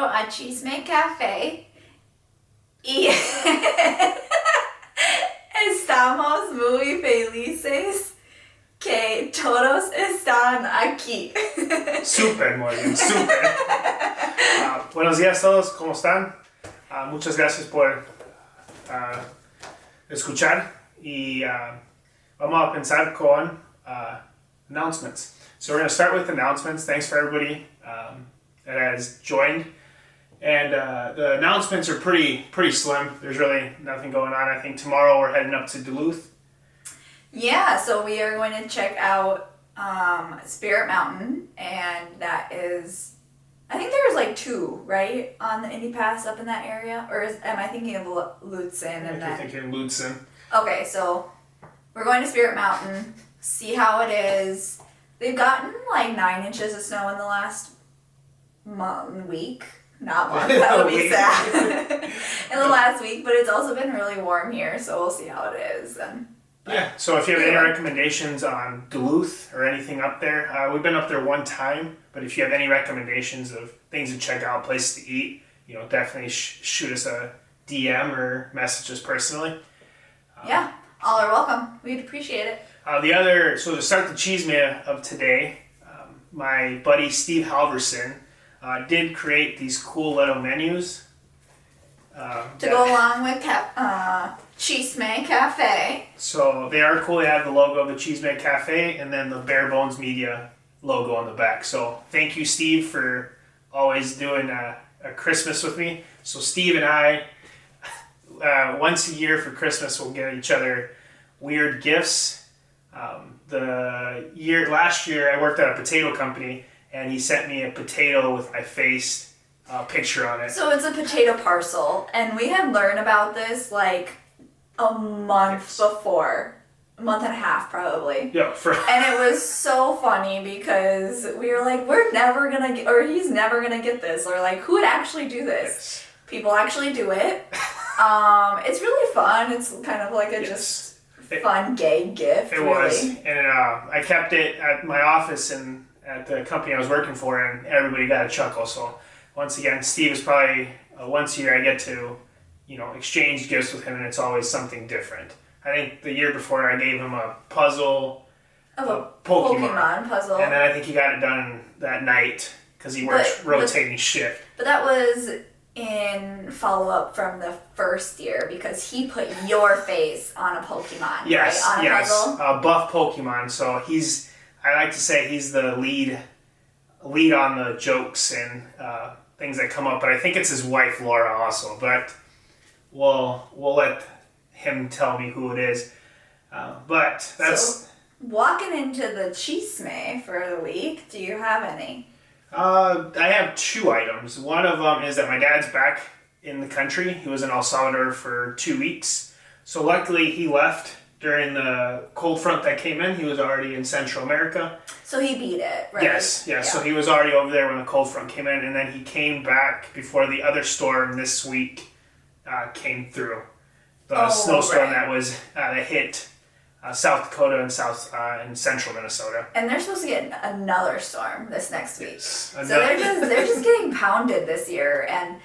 a Chisme Café y estamos muy felices que todos están aquí. Súper, muy bien, súper. Buenos días a todos, ¿cómo están? Muchas gracias por escuchar y vamos a pensar con announcements. So we're going to start with announcements. Thanks for everybody that has joined. And the announcements are pretty slim. There's really nothing going on. I think tomorrow we're heading up to Duluth. Yeah, so we are going to check out Spirit Mountain, and that is, I think there's like two, right, on the Indy Pass up in that area? Or am I thinking of Lutsen? I think you're thinking Lutsen. Okay, so we're going to Spirit Mountain, see how it is. They've gotten like 9 inches of snow in the last week. Not month, that would be sad. In the last week, but it's also been really warm here, so we'll see how it is. Yeah, so if you have any recommendations on Duluth or anything up there, we've been up there one time, but if you have any recommendations of things to check out, places to eat, definitely shoot us a DM or message us personally. Yeah, all are welcome. We'd appreciate it. So to start the chisme of today, my buddy Steve Halverson did create these cool little menus. To go along with Chisme Cafe. So they are cool. They have the logo of the Chisme Cafe and then the Bearbonesmedia logo on the back. So thank you, Steve, for always doing a Christmas with me. So Steve and I, once a year for Christmas, we'll give each other weird gifts. Last year I worked at a potato company and he sent me a potato with my face picture on it. So it's a potato parcel, and we had learned about this like a month before. A month and a half probably. Yeah. And it was so funny because we were like, we're never gonna get, or he's never gonna get this, or like, who would actually do this? Yes. People actually do it. It's really fun. It's kind of like a fun gay gift. It was, and I kept it at my office and at the company I was working for, and everybody got a chuckle. So once again, Steve is probably once a year I get to, exchange gifts with him, and it's always something different. I think the year before I gave him a puzzle of a Pokemon puzzle, and then I think he got it done that night because he works rotating shift. But that was in follow-up from the first year because he put your face on a Pokemon, yes, right? On a puzzle? Buff Pokemon. So I like to say he's the lead on the jokes and things that come up, but I think it's his wife Laura also. But we'll let him tell me who it is. But that's walking into the chisme for the week. Do you have any? I have 2 items. One of them is that my dad's back in the country. He was in El Salvador for 2 weeks. So luckily he left during the cold front that came in. He was already in Central America. So he beat it, right? Yes. Yeah. So he was already over there when the cold front came in, and then he came back before the other storm this week came through. The snowstorm that hit South Dakota and central Minnesota. And they're supposed to get another storm this next week. Yes. So they're just getting pounded this year. And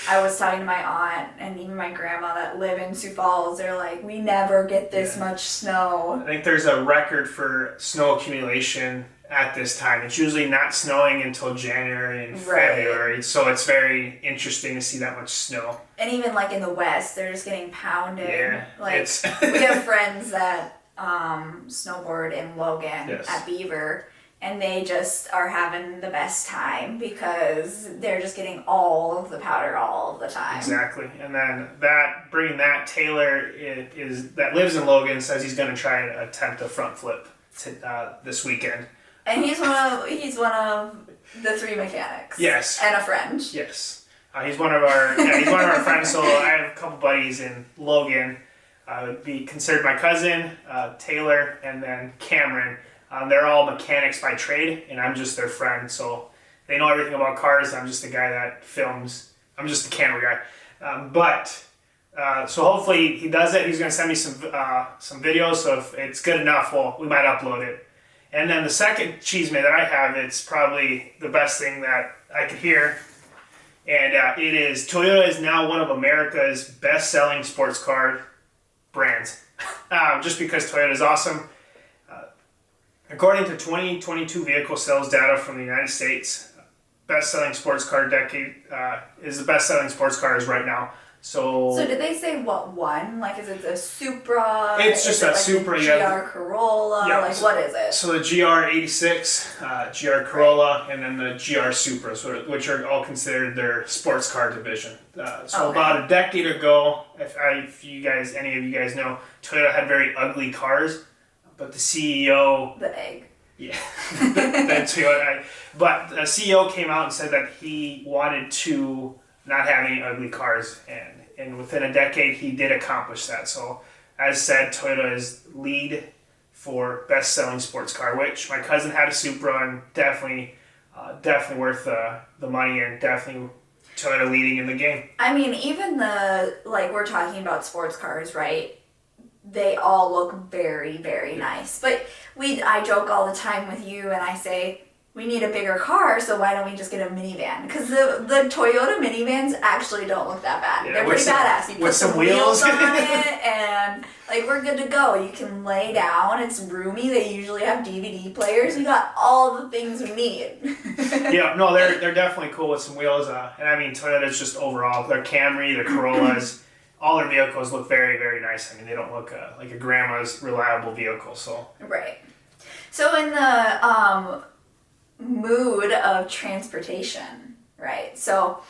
I was talking to my aunt and even my grandma that live in Sioux Falls. They're like, we never get this much snow. I think there's a record for snow accumulation at this time. It's usually not snowing until January and February. So it's very interesting to see that much snow. And even like in the West, they're just getting pounded. Yeah. Like we have friends that snowboard in Logan at Beaver, and they just are having the best time because they're just getting all of the powder all of the time. Exactly. And then Taylor that lives in Logan says he's going to try and attempt a front flip this weekend. And he's one of the 3 mechanics. Yes. And a friend. Yes. He's one of our friends. So I have a couple buddies in Logan. Would be considered my cousin, Taylor, and then Cameron. They're all mechanics by trade, and I'm just their friend. So they know everything about cars. I'm just the guy that films. I'm just the camera guy. So hopefully he does it. He's going to send me some videos. So if it's good enough, we might upload it. And then the second chisme that I have, it's probably the best thing that I could hear, And Toyota is now one of America's best-selling sports car brands. Just because Toyota is awesome. According to 2022 vehicle sales data from the United States, best-selling sports car decade is the best-selling sports cars right now. So did they say what one? Like, is it the Supra? It's just a Supra. The GR Corolla. Yeah, like, what is it? So the GR86, GR Corolla, and then the GR Supra, which are all considered their sports car division. About a decade ago, if any of you guys know, Toyota had very ugly cars, but the CEO... The egg. Yeah, but the CEO came out and said that he wanted to not have any ugly cars, and within a decade he did accomplish that. So, as said, Toyota is lead for best-selling sports car, which my cousin had a Supra, and definitely worth the money, and definitely Toyota leading in the game. I mean, even we're talking about sports cars, right? They all look very, very nice. But I joke all the time with you, and I say, we need a bigger car, so why don't we just get a minivan? Because the Toyota minivans actually don't look that bad. Yeah, they're pretty badass. You put some wheels on it, and we're good to go. You can lay down. It's roomy. They usually have DVD players. We got all the things we need. Yeah, no, they're definitely cool with some wheels. And I mean, Toyota's just overall, their Camry, their Corollas, all their vehicles look very, very nice. I mean, they don't look like a grandma's reliable vehicle. So right. So in the mood of transportation, right? So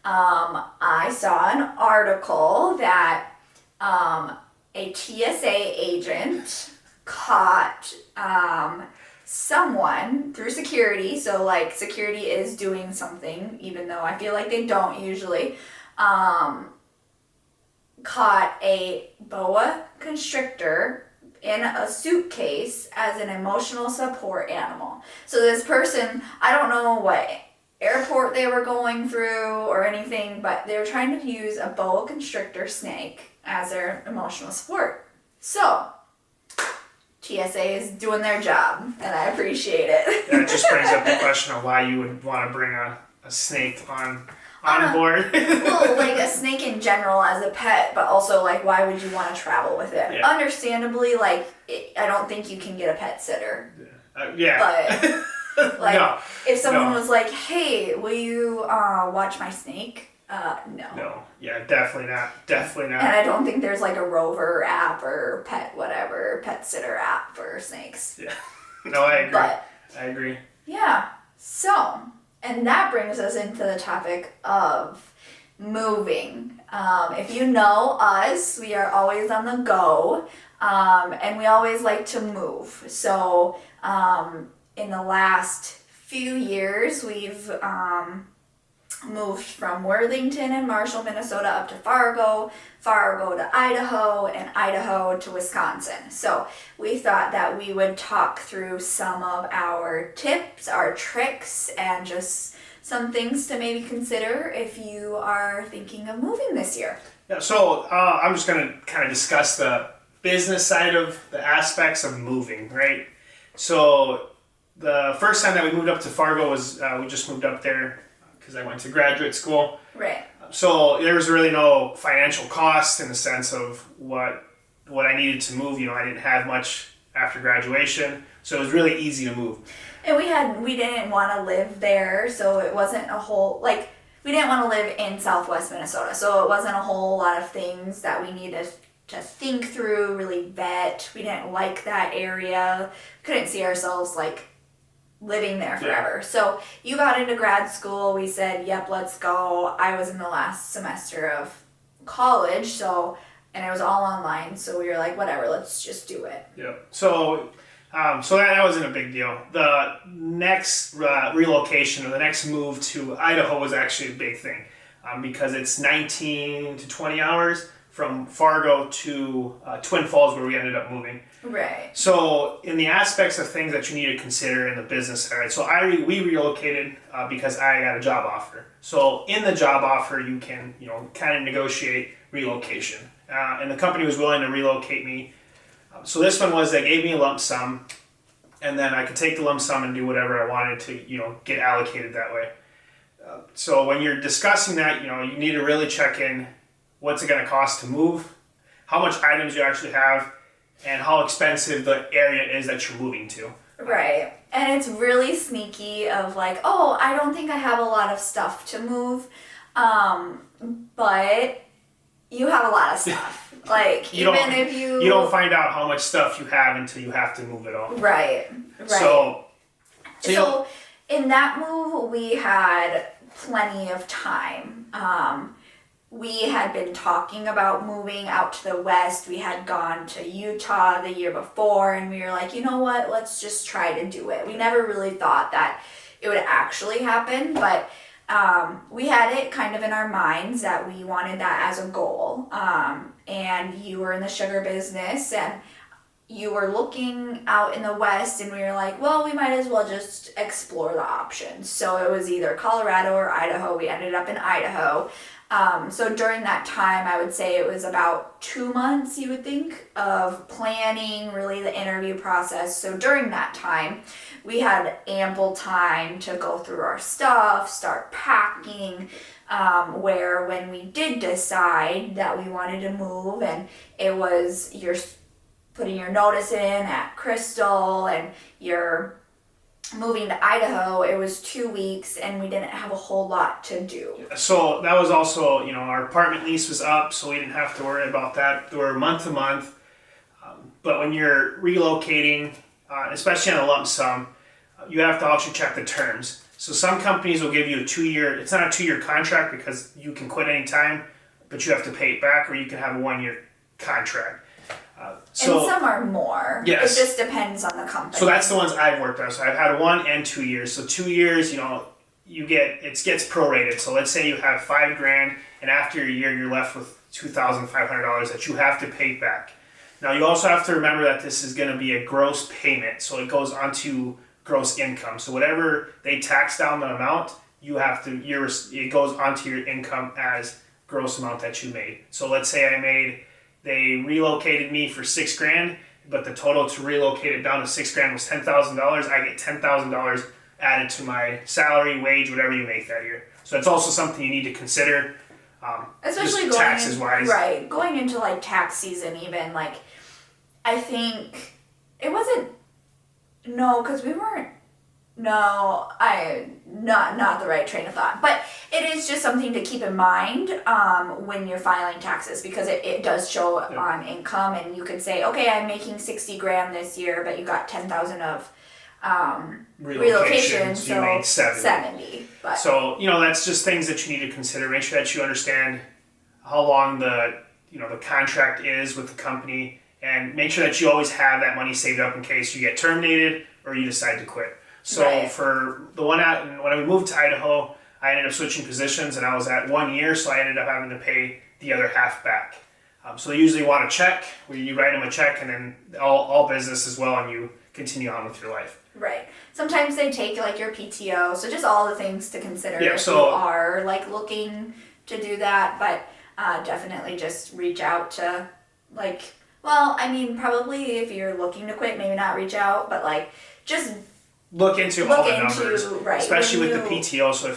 I saw an article that a TSA agent caught someone through security. So security is doing something, even though I feel like they don't usually. Caught a boa constrictor in a suitcase as an emotional support animal. So this person, I don't know what airport they were going through or anything, but they were trying to use a boa constrictor snake as their emotional support. So TSA is doing their job, and I appreciate it. That just brings up the question of why you would want to bring a snake on board. Well, a snake in general as a pet, but also why would you want to travel with it? Yeah. Understandably, I don't think you can get a pet sitter. Yeah. But no. If someone was like, "Hey, will you watch my snake?" No. No. Yeah, definitely not. Definitely not. And I don't think there's a Rover app or pet sitter app for snakes. Yeah. No, I agree. But, I agree. Yeah. So. And that brings us into the topic of moving. If you know us, we are always on the go, and we always like to move. So in the last few years, we've moved from Worthington and Marshall, Minnesota up to Fargo to Idaho, and Idaho to Wisconsin. So we thought that we would talk through some of our tips, our tricks, and just some things to maybe consider if you are thinking of moving this year. Yeah, so I'm just going to kind of discuss the business side of the aspects of moving, right? So the first time that we moved up to Fargo was we just moved up there because I went to graduate school. Right. So there was really no financial cost in the sense of what I needed to move. I didn't have much after graduation, so it was really easy to move. And we didn't want to live there, so it wasn't a whole, we didn't want to live in Southwest Minnesota, so it wasn't a whole lot of things that we needed to think through, really vet. We didn't like that area. Couldn't see ourselves, living there forever. Yeah. So you got into grad school. We said, yep, let's go. I was in the last semester of college, and it was all online. So we were like, whatever, let's just do it. Yeah. So that wasn't a big deal. The next relocation or the next move to Idaho was actually a big thing because it's 19 to 20 hours from Fargo to Twin Falls, where we ended up moving. Right. So in the aspects of things that you need to consider in the business side, so we relocated because I got a job offer. So in the job offer, you can kind of negotiate relocation, and the company was willing to relocate me. So this one was they gave me a lump sum, and then I could take the lump sum and do whatever I wanted to get allocated that way. So when you're discussing that, you need to really check in what's it going to cost to move, how much items you actually have, and how expensive the area is that you're moving to. Right. And it's really sneaky of like, oh, I don't think I have a lot of stuff to move. But you have a lot of stuff. Like, if you don't find out how much stuff you have until you have to move it all. Right. So in that move, we had plenty of time. We had been talking about moving out to the west. We had gone to Utah the year before, and we were like, you know what, let's just try to do it. We never really thought that it would actually happen, but we had it kind of in our minds that we wanted that as a goal. And you were in the sugar business, and you were looking out in the west, and we were like, well, we might as well just explore the options. So it was either Colorado or Idaho. We ended up in Idaho. So during that time, I would say it was about 2 months, you would think, of planning, really the interview process. So during that time, we had ample time to go through our stuff, start packing, where when we did decide that we wanted to move, and it was you're putting your notice in at Crystal and you're moving to Idaho, it was 2 weeks and we didn't have a whole lot to do. So that was also, our apartment lease was up, so we didn't have to worry about that. They were month to month. But when you're relocating, especially on a lump sum, you have to also check the terms. So some companies will give you a 2-year, it's not a 2-year contract because you can quit anytime, but you have to pay it back, or you can have a 1-year contract. And some are more. Yes. It just depends on the company. So that's the ones I've worked on. So I've had 1 and 2 years. So 2 years, it gets prorated. So let's say you have $5,000, and after a year you're left with $2,500 that you have to pay back. Now you also have to remember that this is going to be a gross payment, so it goes onto gross income. So whatever they tax down the amount, it goes onto your income as gross amount that you made. So let's say they relocated me for $6,000, but the total to relocate it down to $6,000 was $10,000. I get $10,000 added to my salary, wage, whatever you make that year. So it's also something you need to consider, especially taxes wise. Right, going into like tax season, even like I think it wasn't. No, because we weren't. No, not the right train of thought. But it is just something to keep in mind when you're filing taxes, because it does show on income, and you could say, okay, I'm making $60,000 this year, but you got 10,000 of relocation, so you made 70. But so that's just things that you need to consider. Make sure that you understand how long the contract is with the company, and make sure that you always have that money saved up in case you get terminated or you decide to quit. So for the when I moved to Idaho, I ended up switching positions, and I was at 1 year, so I ended up having to pay the other half back. So they usually want a check, where you write them a check, and then all business as well, and you continue on with your life. Right. Sometimes they take like your PTO, so just all the things to consider if you are like looking to do that. But definitely just reach out to probably if you're looking to quit, maybe not reach out, but like just look into all the numbers, right, especially with the PTO. So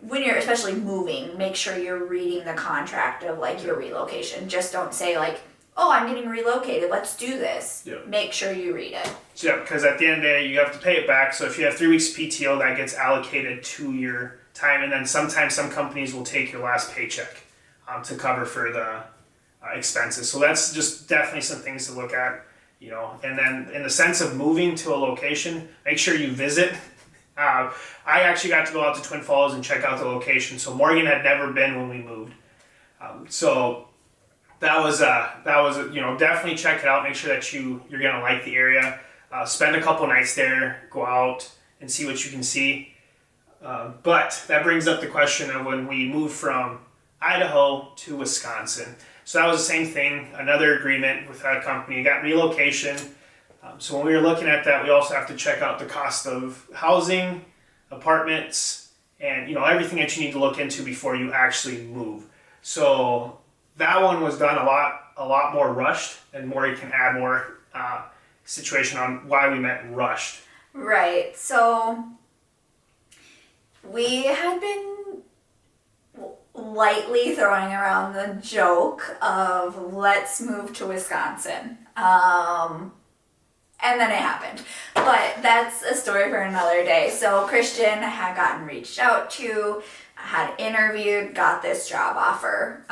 when you're especially moving, make sure you're reading the contract of like your relocation. Just don't say like, oh, I'm getting relocated, let's do this. Yeah. Make sure you read it. Yeah, because at the end of the day, you have to pay it back. So if you have 3 weeks PTO, that gets allocated to your time, and then sometimes some companies will take your last paycheck to cover for the expenses. So that's just definitely some things to look at. And then in the sense of moving to a location, make sure you visit. I actually got to go out to Twin Falls and check out the location. So Morgan had never been when we moved. So that was definitely check it out. Make sure that you're gonna like the area. Spend a couple nights there. Go out and see what you can see. But that brings up the question of when we moved from Idaho to Wisconsin. So that was the same thing, another agreement with that company, got relocation. So when we were looking at that, we also have to check out the cost of housing, apartments, and everything that you need to look into before you actually move. So that one was done a lot more rushed, and Maury can add more situation on why we meant rushed. Right, so We had been lightly throwing around the joke of let's move to Wisconsin. And then it happened. But that's a story for another day. So Christian had gotten reached out to, had interviewed, got this job offer.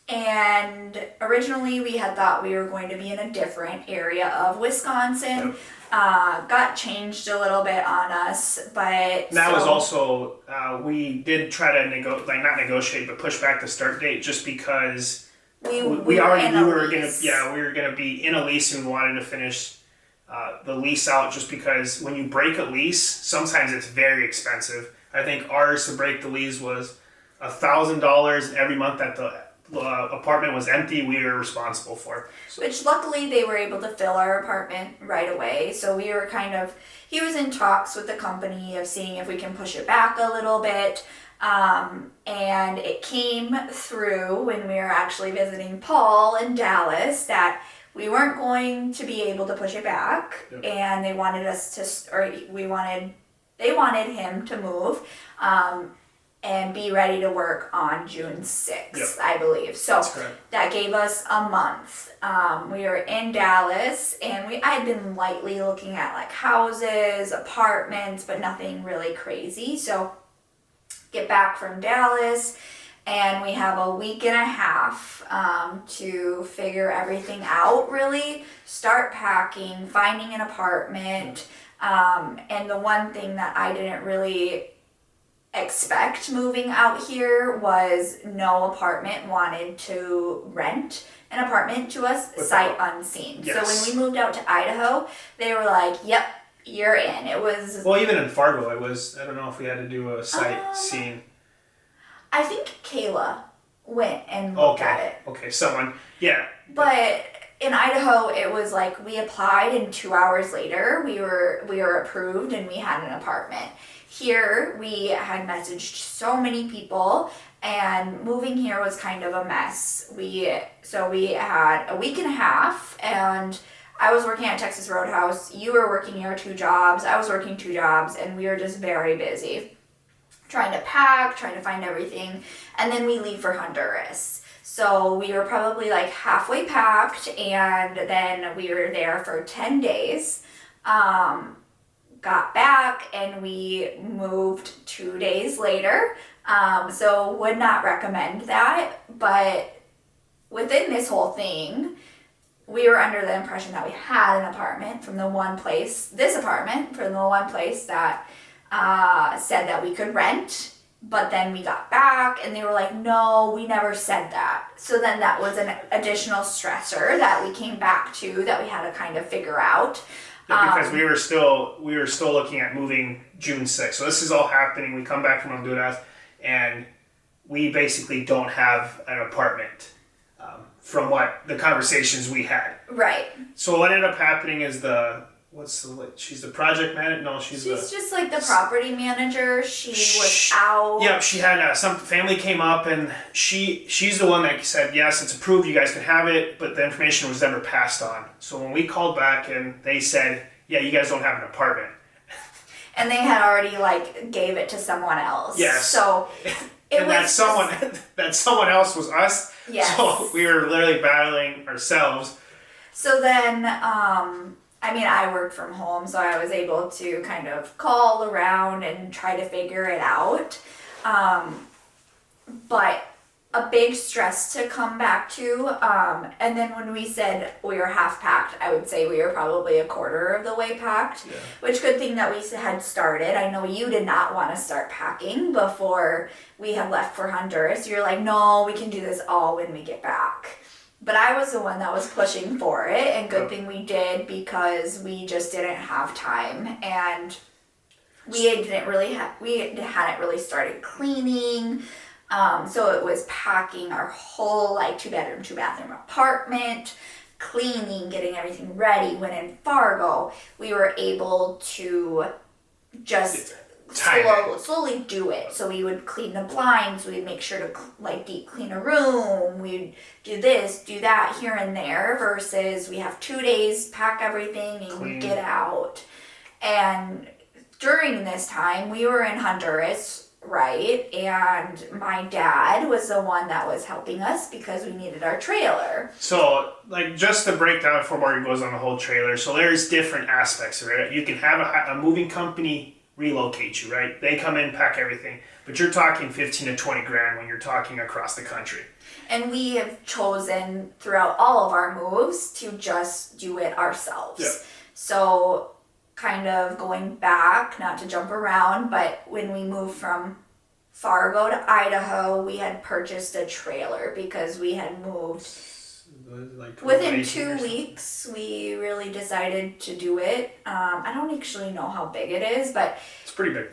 And originally we had thought we were going to be in a different area of Wisconsin. Got changed a little bit on us, but that was also we did try to not negotiate, but push back the start date just because we were gonna be in a lease and we wanted to finish the lease out just because when you break a lease, sometimes it's very expensive. I think ours to break the lease was $1,000 every month that the apartment was empty, we were responsible for. So. Which luckily they were able to fill our apartment right away. So we were he was in talks with the company of seeing if we can push it back a little bit. And it came through when we were actually visiting Paul in Dallas that we weren't going to be able to push it back. Yep. And they wanted him to move. And be ready to work on June 6th, yep. I believe. So that gave us a month. We were in Dallas, and I had been lightly looking at like houses, apartments, but nothing really crazy. So get back from Dallas, and we have a week and a half to figure everything out, really. Start packing, finding an apartment. And the one thing that I didn't really expect moving out here was no apartment wanted to rent an apartment to us sight unseen. Yes. So when we moved out to Idaho, they were like, yep, you're in. It was... Well, even in Fargo, I don't know if we had to do a sight scene. I think Kayla went and looked at it. Okay, someone, yeah. But in Idaho, it was like we applied and 2 hours later, we were approved and we had an apartment. Here, we had messaged so many people, and moving here was kind of a mess. We had a week and a half, and I was working at Texas Roadhouse. You were working your 2 jobs. I was working 2 jobs, and we were just very busy. Trying to pack, trying to find everything, and then we leave for Honduras. So we were probably like halfway packed, and then we were there for 10 days. Got back and we moved 2 days later. So would not recommend that. But within this whole thing, we were under the impression that we had an apartment from the one place that said that we could rent. But then we got back and they were like, no, we never said that. So then that was an additional stressor that we came back to that we had to kind of figure out. Yeah, because we were still looking at moving June 6th. So this is all happening. We come back from Honduras, and we basically don't have an apartment from what the conversations we had. Right. So what ended up happening is she's the project manager? No, she's just like the property manager. She was out. Yeah, she had some family came up, and she's the one that said, yes, it's approved, you guys can have it, but the information was never passed on. So when we called back and they said, yeah, you guys don't have an apartment. And they had already gave it to someone else. Yes. So that someone else was us. Yes. So we were literally battling ourselves. So then, I worked from home, so I was able to kind of call around and try to figure it out. But a big stress to come back to. And then when we said we were half packed, I would say we were probably a quarter of the way packed. Yeah. Which good thing that we had started. I know you did not want to start packing before we had left for Honduras. You're like, no, we can do this all when we get back. But I was the one that was pushing for it, and good thing we did because we just didn't have time, and we hadn't really started cleaning. So it was packing our whole 2-bedroom, 2-bathroom apartment, cleaning, getting everything ready. When in Fargo, we were able to just slowly do it. So we would clean the blinds, we'd make sure to deep clean a room, we'd do this, do that here and there, versus we have 2 days, pack everything and get out. And during this time, we were in Honduras, right? And my dad was the one that was helping us because we needed our trailer. So, like, just to break down before Marty goes on the whole trailer, so there's different aspects of it. You can have a moving company relocate you, right? They come in, pack everything. But you're talking 15 to 20 grand when you're talking across the country. And we have chosen throughout all of our moves to just do it ourselves. Yep. So kind of going back, not to jump around, but when we moved from Fargo to Idaho, we had purchased a trailer because we had moved. Like Within 2 weeks, we really decided to do it. I don't actually know how big it is, but it's pretty big.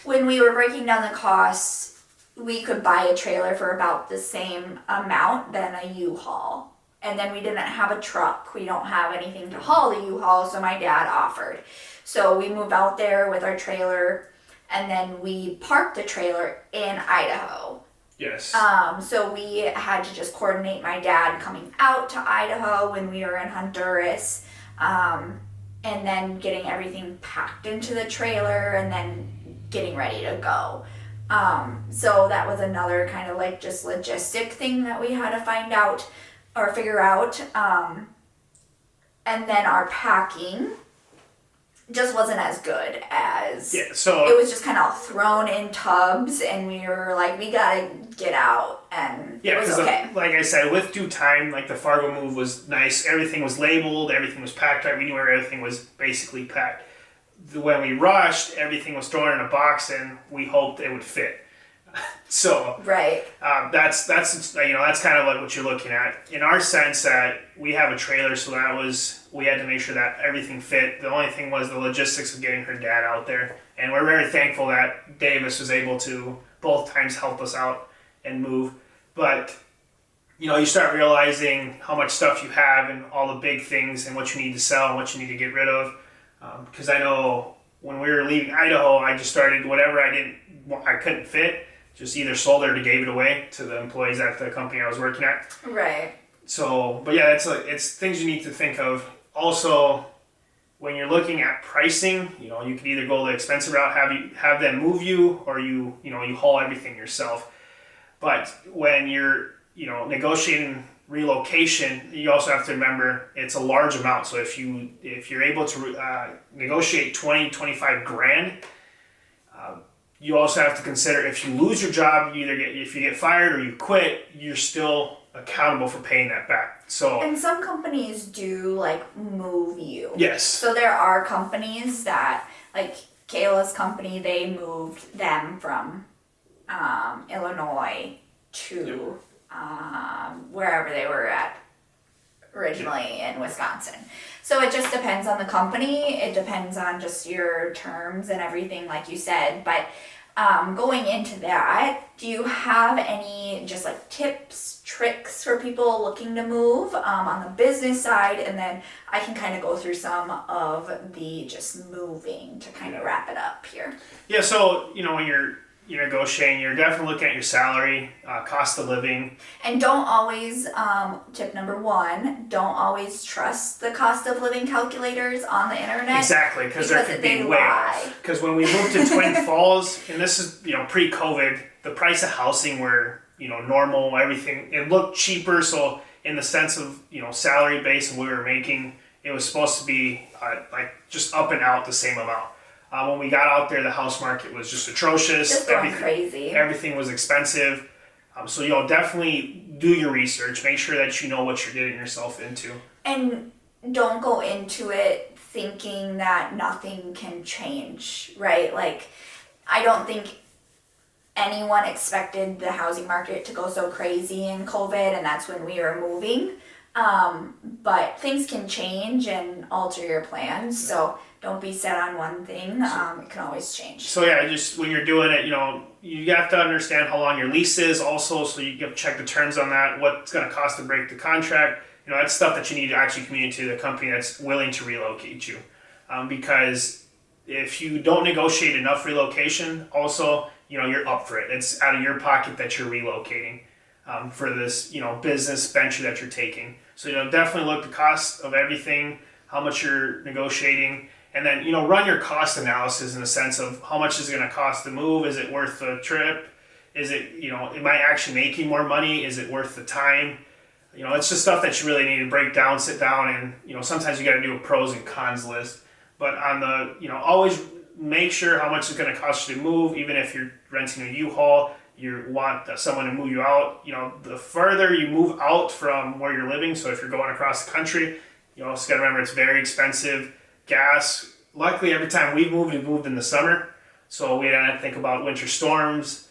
when we were breaking down the costs, we could buy a trailer for about the same amount than a U-Haul. And then we didn't have a truck. We don't have anything to haul the U-Haul, so my dad offered. So we moved out there with our trailer, and then we parked the trailer in Idaho. Yes. So we had to just coordinate my dad coming out to Idaho when we were in Honduras, and then getting everything packed into the trailer and then getting ready to go. So that was another kind of like just logistic thing that we had to find out or figure out. And then our packing just wasn't as good as so it was just kind of thrown in tubs, and we were like, we gotta get out, and it was okay. Like I said, with due time, like the Fargo move was nice. Everything was labeled, everything was packed right. We knew where everything was basically packed. When we rushed, everything was thrown in a box, and we hoped it would fit. So right. That's kind of like what you're looking at. In our sense, that we have a trailer, so we had to make sure that everything fit. The only thing was the logistics of getting her dad out there, and we're very thankful that Davis was able to both times help us out and move. But you start realizing how much stuff you have and all the big things and what you need to sell and what you need to get rid of. Because I know when we were leaving Idaho, I just started whatever I couldn't fit, just either sold it or gave it away to the employees at the company I was working at. Right. So, but yeah, it's things you need to think of. Also, when you're looking at pricing, you can either go the expensive route, have them move you, or you haul everything yourself. But when you're negotiating relocation, you also have to remember it's a large amount. So if you're able to negotiate 25 grand, you also have to consider if you lose your job, if you get fired or you quit, you're still accountable for paying that back. So and some companies do like move you. Yes. So there are companies that, like Kayla's company, they moved them from Illinois to wherever they were at originally in Wisconsin. So it just depends on the company. It depends on just your terms and everything, like you said. But going into that, do you have any just like tips, tricks for people looking to move on the business side? And then I can kind of go through some of the just moving to kind of wrap it up here. Yeah, so when you're negotiating, you're definitely looking at your salary, cost of living. And don't always, tip number one, don't always trust the cost of living calculators on the internet. Exactly, because there could be way off. Because when we moved to Twin Falls, and this is, pre-COVID, the price of housing were, normal, everything. It looked cheaper, so in the sense of, salary base and what we were making, it was supposed to be just up and out the same amount. When we got out there, the house market was just atrocious. Just going crazy. Everything was expensive. So definitely do your research. Make sure that you know what you're getting yourself into. And don't go into it thinking that nothing can change, right? Like, I don't think anyone expected the housing market to go so crazy in COVID, and that's when we were moving. But things can change and alter your plans, so don't be set on one thing. It can always change. So yeah, just when you're doing it, you have to understand how long your lease is also, so you have to check the terms on that, what's going to cost to break the contract. That's stuff that you need to actually communicate to the company that's willing to relocate you. Because if you don't negotiate enough relocation, also, you're up for it. It's out of your pocket that you're relocating for this, business venture that you're taking. So, definitely look at the cost of everything, how much you're negotiating. And then, run your cost analysis in the sense of how much is it going to cost to move? Is it worth the trip? Is it, am I actually making more money? Is it worth the time? It's just stuff that you really need to break down, sit down, and, sometimes you got to do a pros and cons list. But on the, always make sure how much it's going to cost you to move, even if you're renting a U-Haul, you want someone to move you out. The further you move out from where you're living, so if you're going across the country, you also got to remember it's very expensive. Gas, luckily every time we've moved in the summer, so we didn't have to think about winter storms.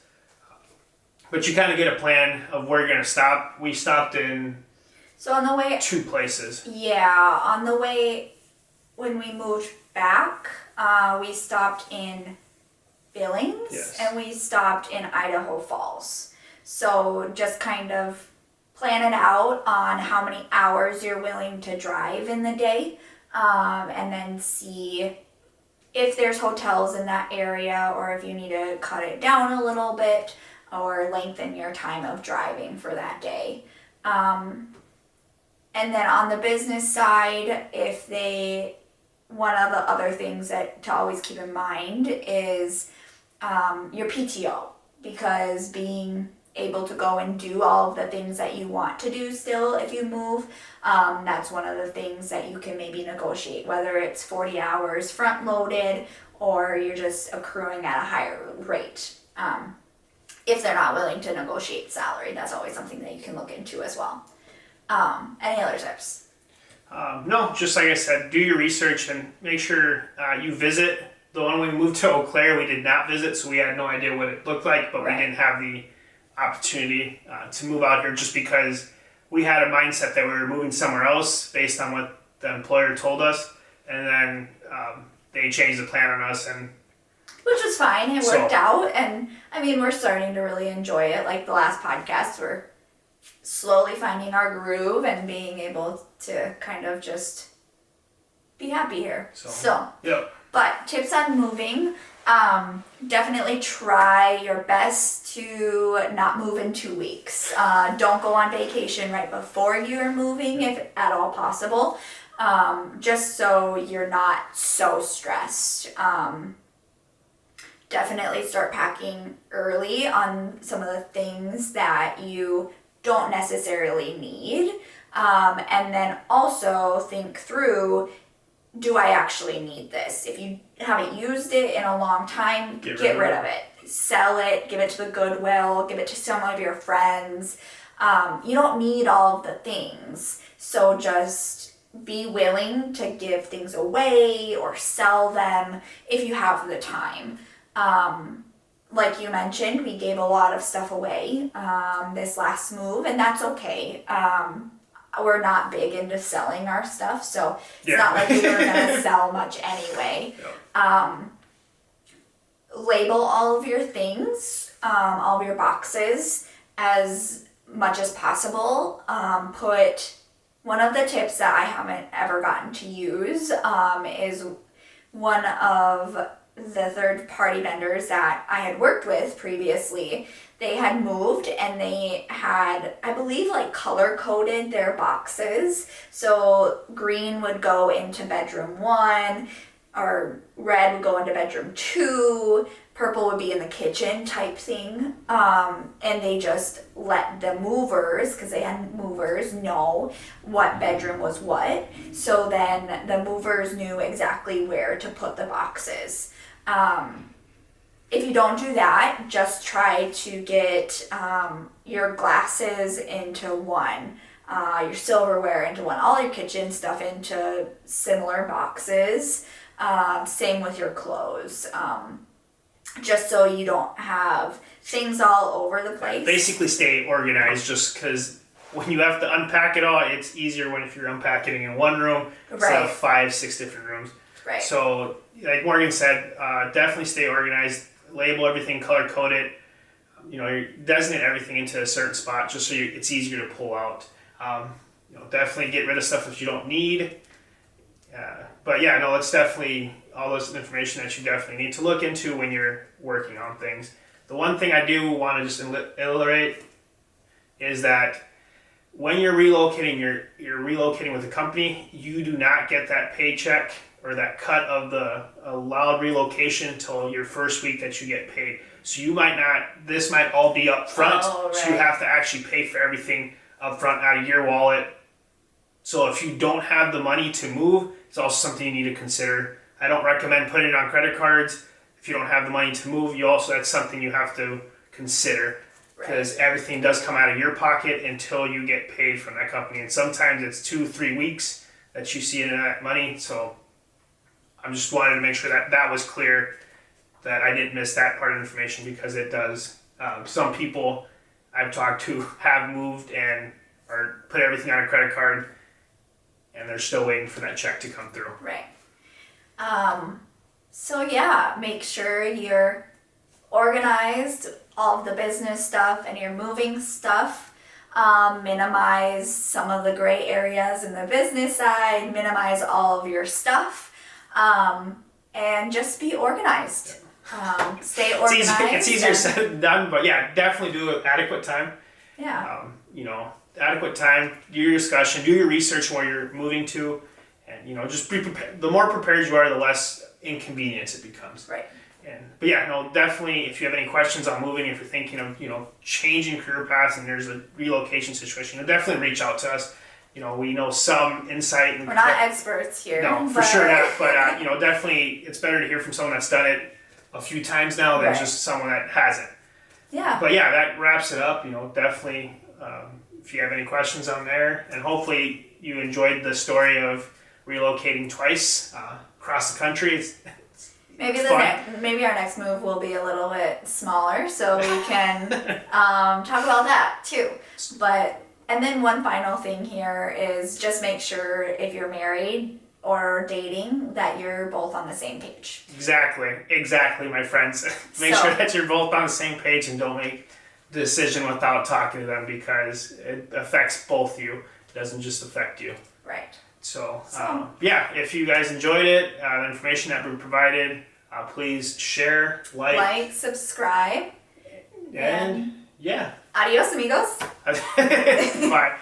But you kind of get a plan of where you're going to stop. We stopped in on the way 2 places. Yeah, on the way when we moved back, we stopped in Billings, yes, and we stopped in Idaho Falls. So just kind of plan it out on how many hours you're willing to drive in the day, and then see if there's hotels in that area or if you need to cut it down a little bit or lengthen your time of driving for that day. And then on the business side, one of the other things that to always keep in mind is your PTO, because being able to go and do all of the things that you want to do still if you move, that's one of the things that you can maybe negotiate, whether it's 40 hours front loaded or you're just accruing at a higher rate. If they're not willing to negotiate salary, that's always something that you can look into as well. Any other tips? No, just like I said, do your research and make sure you visit. The one we moved to Eau Claire, we did not visit, so we had no idea what it looked like, but we didn't have the opportunity to move out here just because we had a mindset that we were moving somewhere else based on what the employer told us, and then they changed the plan on us, and which was fine. It worked out, and I mean, we're starting to really enjoy it. Like the last podcast, we're slowly finding our groove and being able to kind of just be happy here. So yep. But tips on moving, definitely try your best to not move in 2 weeks. Don't go on vacation right before you're moving, if at all possible, just so you're not so stressed. Definitely start packing early on some of the things that you don't necessarily need. And then also think through, do I actually need this? If you haven't used it in a long time, get rid of it. Sell it, give it to the Goodwill, give it to some of your friends. You don't need all of the things. So just be willing to give things away or sell them if you have the time. Like you mentioned, we gave a lot of stuff away this last move, and that's okay. We're not big into selling our stuff, so it's not like we were going to sell much anyway. Label all of your things, all of your boxes as much as possible. Put one of the tips that I haven't ever gotten to use is one of the third-party vendors that I had worked with previously. They had moved and they had, I believe, like color-coded their boxes. So green would go into bedroom 1, or red would go into bedroom 2, purple would be in the kitchen type thing. And they just let the movers, because they had movers, know what bedroom was what. So then the movers knew exactly where to put the boxes. If you don't do that, just try to get your glasses into one, your silverware into one, all your kitchen stuff into similar boxes. Same with your clothes, just so you don't have things all over the place. Basically stay organized, just because when you have to unpack it all, it's easier if you're unpacking in one room instead of 5-6 different rooms. Right. So, like Morgan said, definitely stay organized. Label everything, color code it. You designate everything into a certain spot just so it's easier to pull out. Definitely get rid of stuff that you don't need. But yeah, no, it's definitely all this information that you definitely need to look into when you're working on things. The one thing I do want to just illustrate is that when you're relocating, you're relocating with a company. You do not get that paycheck or that cut of the allowed relocation until your first week that you get paid. So you might not, this might all be up front, so you have to actually pay for everything up front out of your wallet. So if you don't have the money to move, it's also something you need to consider. I don't recommend putting it on credit cards. If you don't have the money to move, that's something you have to consider, because everything does come out of your pocket until you get paid from that company. And sometimes it's 2-3 weeks that you see in that money. So I just wanted to make sure that was clear, that I didn't miss that part of the information, because it does. Some people I've talked to have moved and or put everything on a credit card, and they're still waiting for that check to come through. Right. So yeah, make sure you're organized, all of the business stuff and your moving stuff. Minimize some of the gray areas in the business side, minimize all of your stuff, and just be organized. Stay organized. It's easier said than done, but yeah, definitely do it adequate time. Yeah. Adequate time, do your discussion, do your research where you're moving to, and just be prepared. The more prepared you are, the less inconvenience it becomes. Right. But yeah, no, definitely, if you have any questions on moving, if you're thinking of, changing career paths and there's a relocation situation, definitely reach out to us. We know some insight. We're not experts here. No, for sure not. But, definitely it's better to hear from someone that's done it a few times now than just someone that hasn't. Yeah. But yeah, that wraps it up. Definitely, if you have any questions on there, and hopefully you enjoyed the story of relocating twice across the country. Maybe our next move will be a little bit smaller, so we can talk about that too. And then one final thing here is just make sure if you're married or dating that you're both on the same page. Exactly, my friends. Make sure that you're both on the same page and don't make the decision without talking to them, because it affects both you. It doesn't just affect you. Right. So if you guys enjoyed it, the information that we provided, please share, like, subscribe, and yeah. Adios, amigos. Bye.